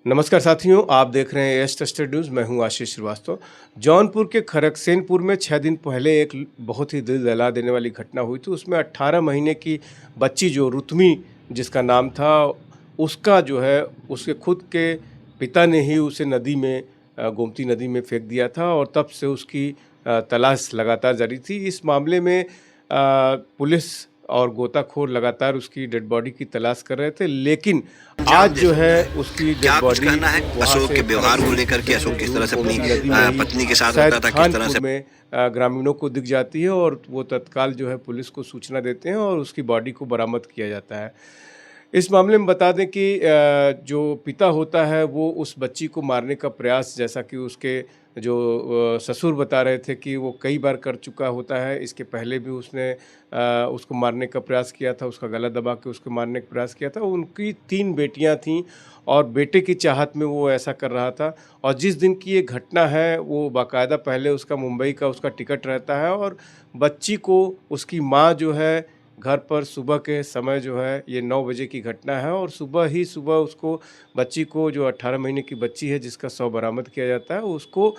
नमस्कार साथियों, आप देख रहे हैं एस टेस्टेड न्यूज़। मैं हूं आशीष श्रीवास्तव। जौनपुर के खड़गसेनपुर में 6 दिन पहले एक बहुत ही दिल दहला देने वाली घटना हुई थी। उसमें 18 महीने की बच्ची जो रुतमी जिसका नाम था, उसका जो है उसके खुद के पिता ने ही उसे नदी में गोमती नदी में फेंक दिया था और तब से उसकी तलाश लगातार जारी थी। इस मामले में पुलिस और गोताखोर लगातार उसकी डेड बॉडी की तलाश कर रहे थे, लेकिन आज जो है उसकी डेड बॉडी कहना है अशोक के व्यवहार को लेकर के, अशोक किस तरह से अपनी पत्नी के साथ रहता था, किस तरह से में ग्रामीणों को दिख जाती है और वो तत्काल जो है पुलिस को सूचना देते हैं और उसकी बॉडी को बरामद किया जाता है। इस मामले में बता दें कि जो पिता होता है वो उस बच्ची को मारने का प्रयास, जैसा कि उसके जो ससुर बता रहे थे कि वो कई बार कर चुका होता है। इसके पहले भी उसने उसको मारने का प्रयास किया था, उसका गला दबा के उसको मारने का प्रयास किया था। उनकी 3 बेटियां थीं और बेटे की चाहत में वो ऐसा कर रहा था। और जिस दिन की ये घटना है वो बाकायदा पहले उसका मुंबई का उसका टिकट रहता है और बच्ची को उसकी माँ जो है घर पर सुबह के समय जो है, ये 9 बजे की घटना है और सुबह ही सुबह उसको बच्ची को, जो 18 महीने की बच्ची है जिसका शव बरामद किया जाता है, उसको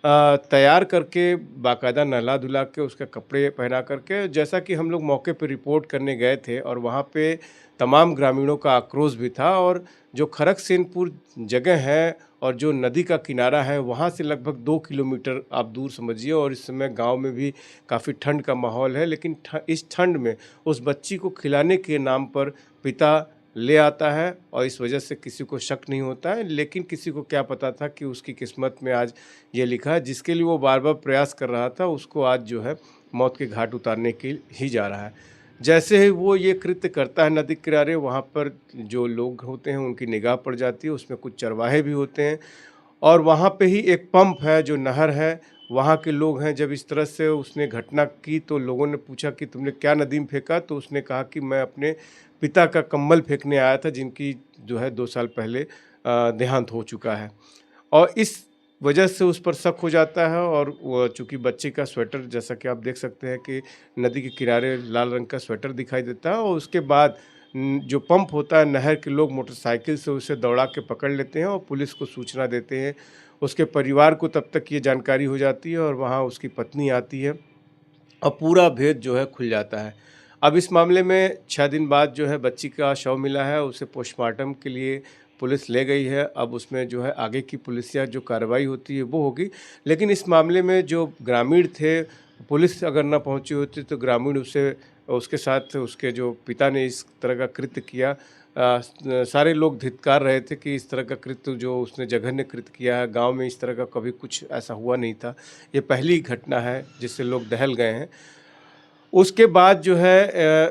तैयार करके बाकायदा नहला-धुला के उसके कपड़े पहना करके, जैसा कि हम लोग मौके पे रिपोर्ट करने गए थे और वहाँ पे तमाम ग्रामीणों का आक्रोश भी था। और जो खड़गसेनपुर जगह है और जो नदी का किनारा है, वहाँ से लगभग 2 किलोमीटर आप दूर समझिए और इस समय गाँव में भी काफ़ी ठंड का माहौल है। लेकिन इस ठंड में उस बच्ची को खिलाने के नाम पर पिता ले आता है और इस वजह से किसी को शक नहीं होता है। लेकिन किसी को क्या पता था कि उसकी किस्मत में आज ये लिखा है, जिसके लिए वो बार-बार प्रयास कर रहा था, उसको आज जो है मौत के घाट उतारने के ही जा रहा है। जैसे ही वो ये कृत्य करता है नदी किनारे, वहाँ पर जो लोग होते हैं उनकी निगाह पड़ जाती है, उसमें कुछ चरवाहे भी होते हैं और वहाँ पे ही एक पंप है, जो नहर है, वहाँ के लोग हैं। जब इस तरह से उसने घटना की तो लोगों ने पूछा कि तुमने क्या नदी में फेंका? तो उसने कहा कि मैं अपने पिता का कंबल फेंकने आया था, जिनकी जो है 2 साल पहले देहांत हो चुका है। और इस वजह से उस पर शक हो जाता है और वो चूँकि बच्चे का स्वेटर, जैसा कि आप देख सकते हैं कि नदी के किनारे लाल रंग का स्वेटर दिखाई देता है और उसके बाद जो पंप होता है, नहर के लोग मोटरसाइकिल से उसे दौड़ा के पकड़ लेते हैं और पुलिस को सूचना देते हैं। उसके परिवार को तब तक ये जानकारी हो जाती है और वहाँ उसकी पत्नी आती है और पूरा भेद जो है खुल जाता है। अब इस मामले में 6 दिन बाद जो है बच्ची का शव मिला है, उसे पोस्टमार्टम के लिए पुलिस ले गई है। अब उसमें जो है आगे की पुलिसिया जो कार्रवाई होती है वो होगी। लेकिन इस मामले में जो ग्रामीण थे, पुलिस अगर ना पहुंची होती तो ग्रामीण उसे, उसके साथ उसके जो पिता ने इस तरह का कृत्य किया, सारे लोग धिक्कार रहे थे कि इस तरह का कृत्य जो उसने जघन्य कृत्य किया है, गाँव में इस तरह का कभी कुछ ऐसा हुआ नहीं था। ये पहली घटना है जिससे लोग दहल गए हैं। उसके बाद जो है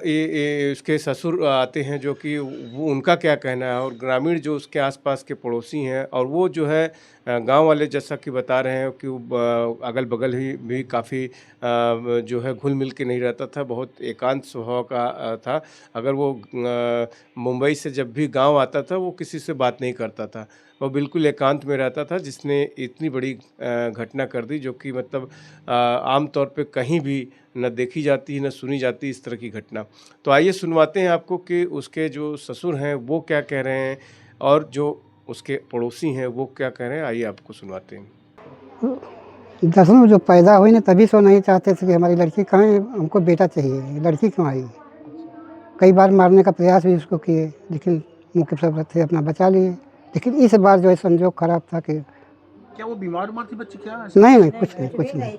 ये उसके ससुर आते हैं, जो कि वो उनका क्या कहना है और ग्रामीण जो उसके आस-पास के पड़ोसी हैं और वो जो है गाँव वाले, जैसा कि बता रहे हैं कि वो अगल-बगल ही भी काफ़ी जो है घुल-मिल के नहीं रहता था, बहुत एकांत स्वभाव का था। अगर वो मुंबई से जब भी गाँव आता था, वो किसी से बात नहीं करता था। वो बिल्कुल एकांत में रहता था, जिसने इतनी बड़ी घटना कर दी, जो कि मतलब आम तौर पे कहीं भी न देखी जाती, न सुनी जाती इस तरह की घटना। तो आइए सुनवाते हैं आपको कि उसके जो ससुर हैं वो क्या कह रहे हैं और जो उसके पड़ोसी हैं वो क्या कह रहे हैं, आइए आपको सुनवाते हैं। दसवीं में जो पैदा हुई ना, तभी सो नहीं चाहते थे कि हमारी लड़की कहाँ है, हमको बेटा चाहिए, लड़की क्यों आई। कई बार मारने का प्रयास भी उसको किए, लेकिन मुख्य सब थे अपना बचा लिए। लेकिन इस बार जो है संजोग खराब था कि क्या वो बीमार थी बच्ची? क्या नहीं नहीं, कुछ नहीं,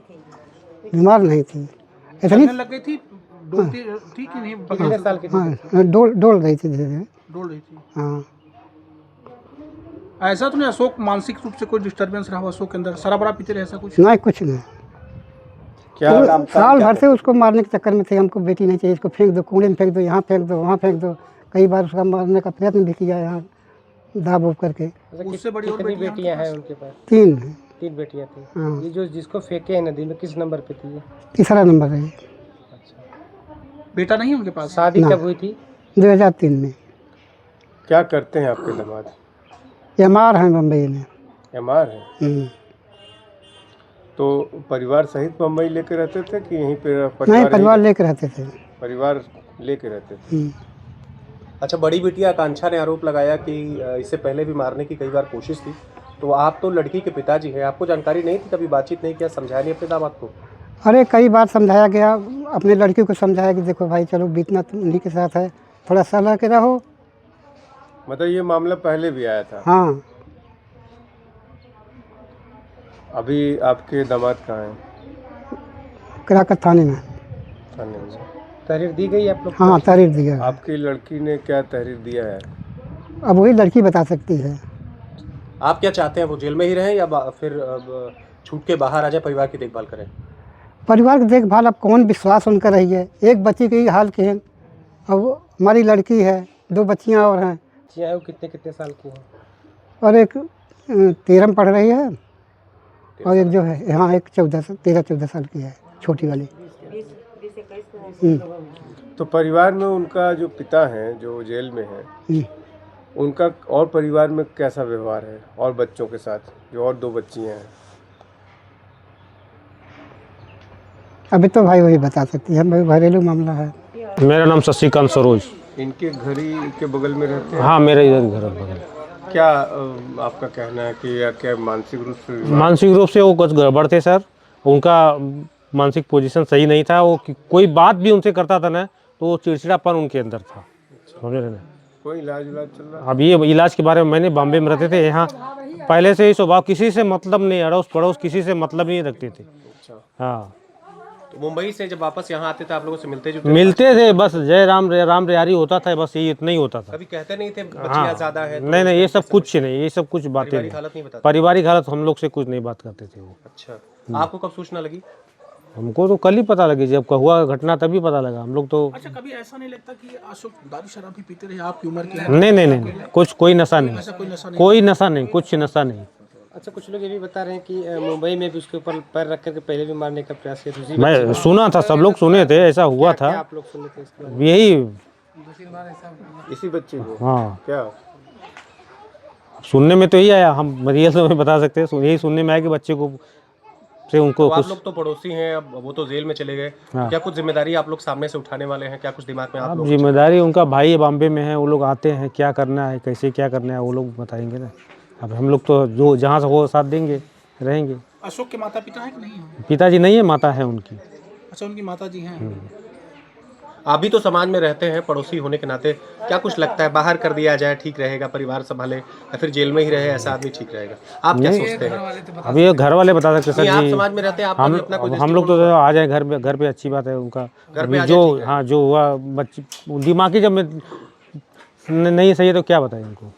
बीमार नहीं थी। इतनी चलने लग गई थी, डोलती थी कि नहीं? कितने साल की? हाँ, डोल रही थी, धीरे धीरे डोल रही थी। हाँ। ऐसा तो नहीं अशोक मानसिक रूप से कोई डिस्टर्बेंस रहा हो अशोक के अंदर? शराब वराब पीते रहे, ऐसा कुछ? नहीं, कुछ नहीं। क्या साल भर से उसको मारने के चक्कर में थे, हमको बेटी नहीं चाहिए, इसको फेंक दो, कूड़े में फेंक दो, यहाँ फेंक दो, वहाँ फेंक दो। कई बार उसका मारने का प्रयत्न भी किया यहाँ दाब उब करके। उससे बड़ी और कितनी बेटियां हैं उनके पास? 3 हैं। 3 बेटियां थी। हाँ। ये जो जिसको फेंके हैं नदी में, किस नंबर पे थी ये? तीसरा नंबर है। अच्छा, बेटा नहीं है उनके पास? शादी ना। कब हुई थी? 2003 में। क्या करते हैं आपके दामाद? एमआर हैं बम्बई में। एमआर है। तो परिवार सहित मुंबई लेके रहते थे कि यहीं पे नहीं, परिवार लेके रहते थे। परिवार लेके रहते थे। अच्छा, बड़ी बिटिया आकांक्षा ने आरोप लगाया कि इससे पहले भी मारने की कई बार कोशिश थी। तो आप तो लड़की के पिताजी हैं, आपको जानकारी नहीं थी, कभी बातचीत नहीं किया, समझाया नहीं अपने दामाद को? अरे कई बार समझाया गया, अपने लड़की को समझाया कि देखो भाई चलो बीतना तुम उन्हीं के साथ है, थोड़ा सलाह के रहो। मतलब ये मामला पहले भी आया था। हाँ, अभी आपके दामाद कहाँ हैं? कराकत थाने में। थाने में। तहरीर दी गई आप लोग? हाँ, तहरीर दिया। आपकी लड़की ने क्या तहरीर दिया है? अब वही लड़की बता सकती है। आप क्या चाहते हैं, वो जेल में ही रहें या फिर छूट के बाहर आ जाए, परिवार की देखभाल करें? परिवार की देखभाल अब कौन विश्वास उनका रही है, एक बच्ची के ही हाल के हैं। अब हमारी लड़की है, 2 बच्चियां और हैं, बच्चियाँ हैं वो कितने कितने साल की हैं? और एक 13 में पढ़ रही है और एक जो है हाँ एक 13-14 साल की है, छोटी वाली। तो परिवार में उनका जो पिता हैं जो जेल में हैं, हम्म। उनका और परिवार में कैसा व्यवहार है और बच्चों के साथ, जो और 2 बच्चियां हैं? अभी तो भाई वही बता सकती है, भाई घरेलू मामला है। मेरा नाम शशिकांत सरोज। इनके घर ही के बगल में रहते हैं? हाँ, मेरा इधर घर है बगल। क्या आपका कहना है कि या क्या मानसिक रूप से मानसिक रूप से वो कुछ गड़बड़ थे सर, उनका मानसिक पोजीशन सही नहीं था। वो कोई बात भी उनसे करता था ना तो वो चिड़चिड़ापन उनके अंदर था, समझ रहे ना। कोई इलाज चल रहा है? अब ये इलाज के बारे में, मैंने बॉम्बे में रहते थे, यहाँ पहले से ही स्वभाव किसी से मतलब नहीं, अड़ोस पड़ोस किसी से मतलब नहीं रखते थे। हाँ, तो मुंबई से जब वापस यहाँ आते थे आप लोगों से मिलते मिलते थे, बस जय राम रेहारी होता था, बस ये इतना ही होता था। कभी कहते नहीं थे बच्चियाँ ज्यादा है? नहीं, ये सब कुछ नहीं, ये सब कुछ बातें पारिवारिक नहीं। हालत नहीं बताते? पारिवारिक हालत हम लोग से कुछ नहीं बात करते थे वो। अच्छा, आपको कब सूचना लगी? हमको तो कल ही पता लगी, जब हुआ घटना तभी पता लगा। हम लोग तो अच्छा, कभी ऐसा नहीं लगता कि अशोक दारू शराब भी पीते रहे आपकी उम्र के हैं? नहीं, कुछ कोई नशा नहीं, ऐसा कोई नशा नहीं? कोई नशा नहीं, कुछ नशा नहीं। अच्छा, कुछ लोग ये भी बता रहे हैं कि मुंबई में भी उसके ऊपर पैर रख करके पहले भी मारने का प्रयास किया था। मैं सुना था, सब लोग सुने थे, ऐसा हुआ था। आप लोग सुने थे इसके बारे में? यही, इसी बच्चे को? हाँ, क्या सुनने में तो यही आया, हम रियल तो नहीं बता सकते, यही सुनने में आया कि बच्चे को से उनको तो आप कुछ। लोग तो पड़ोसी हैं, अब वो तो जेल में चले गए। हाँ। क्या कुछ जिम्मेदारी आप लोग सामने से उठाने वाले हैं? क्या कुछ दिमाग में आप अब लोग? जिम्मेदारी उनका भाई बॉम्बे में है, वो लोग आते हैं, क्या करना है कैसे क्या करना है वो लोग बताएंगे ना। अब हम लोग तो जो जहाँ से हो साथ देंगे, रहेंगे। अशोक के माता पिता हैं कि नहीं हैं? पिताजी नहीं है, माता है उनकी। अच्छा, उनकी माता जी हैं। आप भी तो समाज में रहते हैं, पड़ोसी होने के नाते क्या कुछ लगता है बाहर कर दिया जाए ठीक रहेगा, परिवार संभाले, या फिर जेल में ही रहे ऐसा आदमी ठीक रहेगा? आप क्या सोचते हैं? अब ये घर वाले बता सकते नहीं, सर आप जी। समाज में रहते हैं, आपका भी अपना कोई हम लोग तो आ जाए घर पे अच्छी बात है उनका। घर पे अभी आ जाए, जो ठीक है। हाँ जो हुआ बच्ची दिमागी जब नहीं सही है तो क्या बताएं उनको।